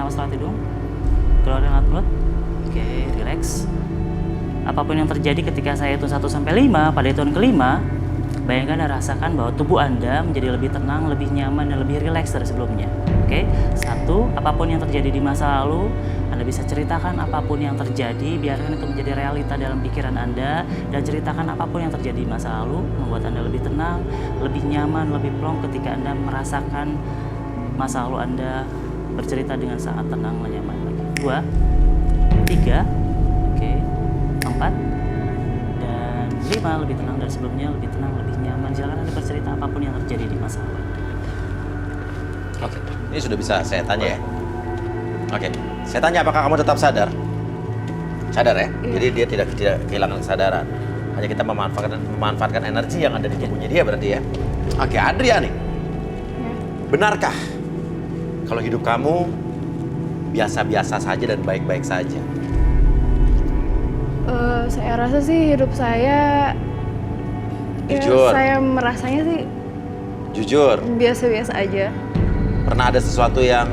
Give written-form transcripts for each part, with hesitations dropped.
napas lewat hidung, keluarin lewat mulut. Oke, relax. Apapun yang terjadi ketika saya hitung 1 sampai 5, pada hitungan kelima, bayangkan dan rasakan bahwa tubuh Anda menjadi lebih tenang, lebih nyaman, dan lebih rileks dari sebelumnya. Oke, 1, apapun yang terjadi di masa lalu, Anda bisa ceritakan apapun yang terjadi, biarkan itu menjadi realita dalam pikiran Anda, dan ceritakan apapun yang terjadi di masa lalu, membuat Anda lebih tenang, lebih nyaman, lebih plong ketika Anda merasakan masa lalu Anda bercerita dengan sangat tenang dan nyaman lagi. 2, 3, oke, 4, dan 5, lebih tenang dari sebelumnya, lebih tenang, lebih nyaman. Silakan Anda bercerita apapun yang terjadi di masa lalu. Oke, ini sudah bisa saya tanya ya? Oke, saya tanya apakah kamu tetap sadar? Sadar ya? Iya. Jadi dia tidak kehilangan kesadaran. Hanya kita memanfaatkan energi yang ada di tubuhnya dia berarti ya? Oke, Adriani, Ya. benarkah kalau hidup kamu biasa-biasa saja dan baik-baik saja? Saya rasa sih hidup saya, Jujur. ya saya merasanya sih Jujur, biasa-biasa aja. pernah ada sesuatu yang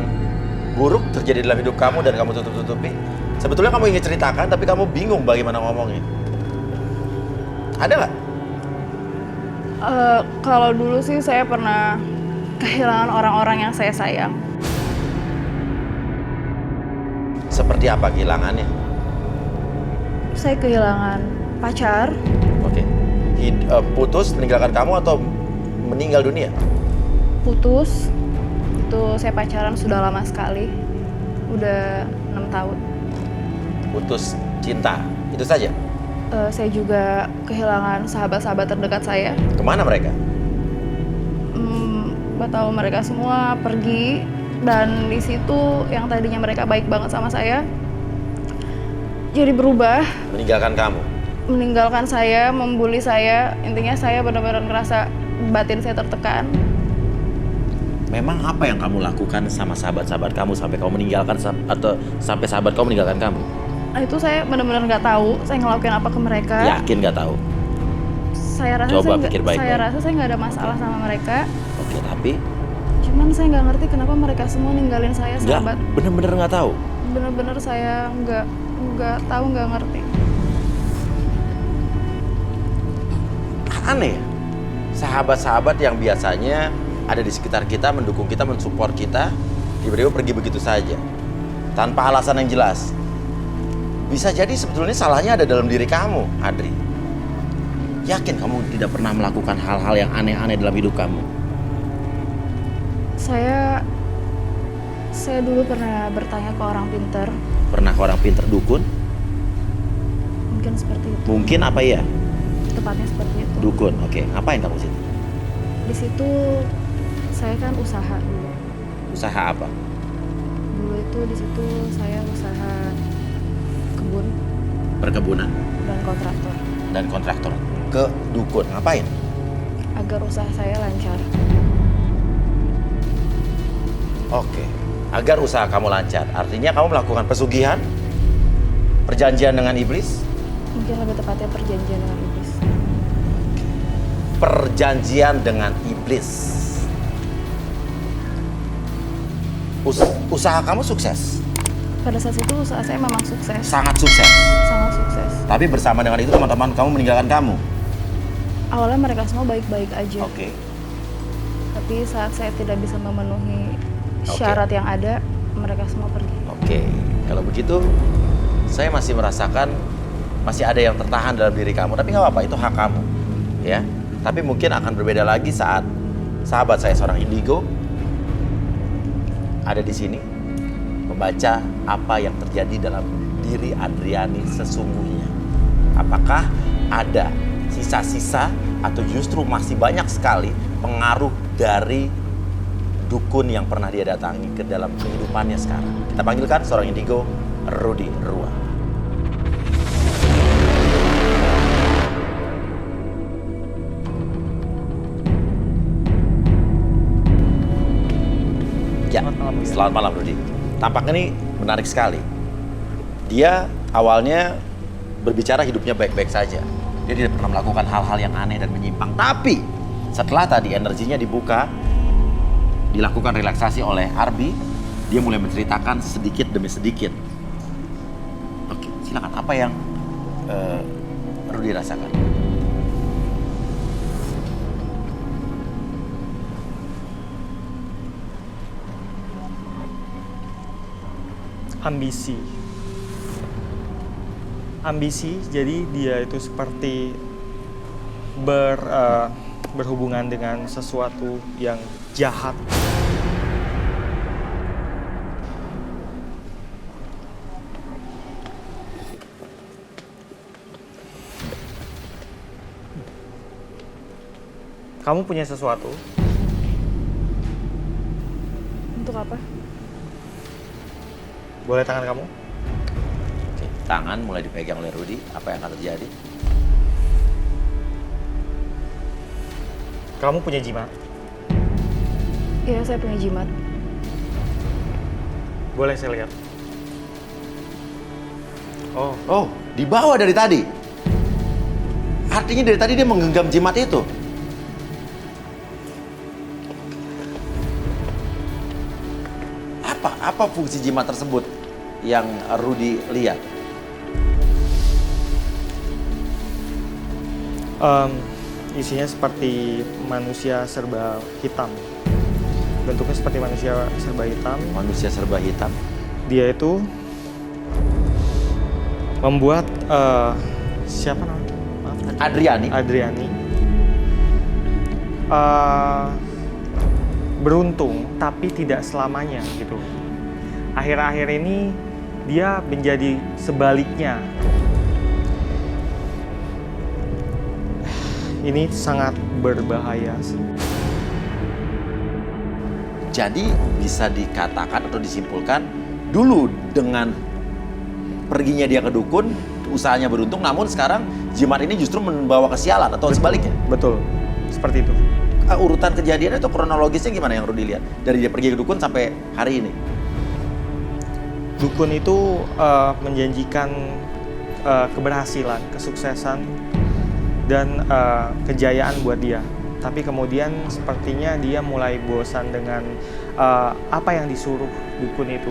buruk terjadi dalam hidup kamu dan kamu tutup-tutupi? Sebetulnya kamu ingin ceritakan, tapi kamu bingung bagaimana ngomongnya. Ada nggak? Kalau dulu sih saya pernah kehilangan orang-orang yang saya sayang. Seperti apa kehilangannya? Saya kehilangan pacar, Oke. Putus, meninggalkan kamu atau meninggal dunia? putus. Itu saya pacaran sudah lama sekali, udah 6 tahun. Putus cinta, itu saja? Saya juga kehilangan sahabat-sahabat terdekat saya. Kemana mereka? Nggak tahu, mereka semua pergi, dan di situ yang tadinya mereka baik banget sama saya jadi berubah, Meninggalkan kamu? meninggalkan saya, membuli saya. Intinya saya benar-benar ngerasa batin saya tertekan. Memang apa yang kamu lakukan sama sahabat-sahabat kamu sampai kamu meninggalkan atau sampai sahabat kamu meninggalkan kamu? Nah, itu saya benar-benar nggak tahu saya ngelakuin apa ke mereka. Yakin nggak tahu? Saya rasa Coba saya nggak- pikir baik-baik. saya rasa saya nggak ada masalah sama mereka. Oke, tapi Cuman saya nggak ngerti kenapa mereka semua ninggalin saya, sahabat. bener-bener nggak tahu. Bener-bener saya nggak tahu, nggak ngerti. Aneh ya? Sahabat-sahabat yang biasanya ada di sekitar kita, mendukung kita, mensupport kita, tiba-tiba pergi begitu saja tanpa alasan yang jelas. Bisa jadi sebetulnya salahnya ada dalam diri kamu, Adri. Yakin kamu tidak pernah melakukan hal-hal yang aneh-aneh dalam hidup kamu? Saya dulu pernah bertanya ke orang pintar, Pernah ke orang pinter dukun? mungkin seperti itu. Mungkin apa ya? Tepatnya seperti itu. Dukun, oke. Ngapain kamu sih? Di situ saya kan usaha dulu. Usaha apa? Dulu itu di situ saya usaha kebun Perkebunan dan kontraktor, dan kontraktor. Ke dukun, ngapain? agar usaha saya lancar. Oke, agar usaha kamu lancar. Artinya kamu melakukan pesugihan, perjanjian dengan iblis, Mungkin lebih tepatnya perjanjian dengan iblis. perjanjian dengan iblis. Usaha kamu sukses, Pada saat itu usaha saya memang sukses, sangat sukses. sangat sukses. Tapi bersama dengan itu teman-teman kamu meninggalkan kamu. Awalnya mereka semua baik-baik aja. Oke. Tapi saat saya tidak bisa memenuhi Oke. syarat yang ada, mereka semua pergi. Oke, kalau begitu saya masih merasakan masih ada yang tertahan dalam diri kamu. Tapi nggak apa-apa, itu hak kamu, ya. Tapi mungkin akan berbeda lagi saat sahabat saya seorang indigo ada di sini membaca apa yang terjadi dalam diri Adriani sesungguhnya. Apakah ada sisa-sisa atau justru masih banyak sekali pengaruh dari dukun yang pernah dia datangi ke dalam kehidupannya sekarang. Kita panggilkan seorang indigo, Rudy Rua. Ya, selamat malam Rudy. Tampaknya ini menarik sekali. Dia awalnya berbicara hidupnya baik-baik saja. Dia tidak pernah melakukan hal-hal yang aneh dan menyimpang. Tapi setelah tadi energinya dibuka, dilakukan relaksasi oleh Arbi, dia mulai menceritakan sedikit demi sedikit. Oke, silakan. Apa yang Rudy rasakan? Ambisi, jadi dia itu seperti berhubungan dengan sesuatu yang jahat. Kamu punya sesuatu? Untuk apa? Boleh tangan kamu? Oke, tangan mulai dipegang oleh Rudy. Apa yang akan terjadi? Kamu punya jimat? Iya, saya punya jimat. Boleh saya lihat? Oh, Oh, dibawa dari tadi. Artinya dari tadi dia menggenggam jimat itu. Apa fungsi jimat tersebut yang Rudy lihat? isinya seperti manusia serba hitam. Bentuknya seperti manusia serba hitam. Manusia serba hitam. Dia itu membuat siapa namanya? Maaf. Adriani. Beruntung, tapi tidak selamanya gitu. Akhir-akhir ini dia menjadi sebaliknya. Ini sangat berbahaya sih. Jadi bisa dikatakan atau disimpulkan dulu dengan perginya dia ke dukun, usahanya beruntung, namun sekarang jimat ini justru membawa kesialan atau sebaliknya. Betul, seperti itu. Urutan kejadiannya atau kronologisnya gimana yang Rudy lihat? Dari dia pergi ke dukun sampai hari ini. Dukun itu menjanjikan keberhasilan, kesuksesan, dan kejayaan buat dia. Tapi kemudian sepertinya dia mulai bosan dengan apa yang disuruh dukun itu.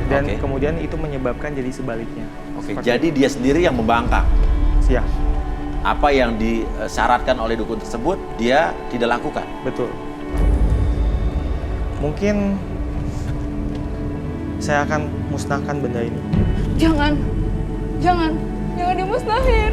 Dan Oke. kemudian itu menyebabkan jadi sebaliknya. Oke, Seperti jadi dia sendiri yang membangkang. Ya, Apa yang disyaratkan oleh dukun tersebut, dia tidak lakukan. betul. Mungkin saya akan musnahkan benda ini. Jangan dimusnahin.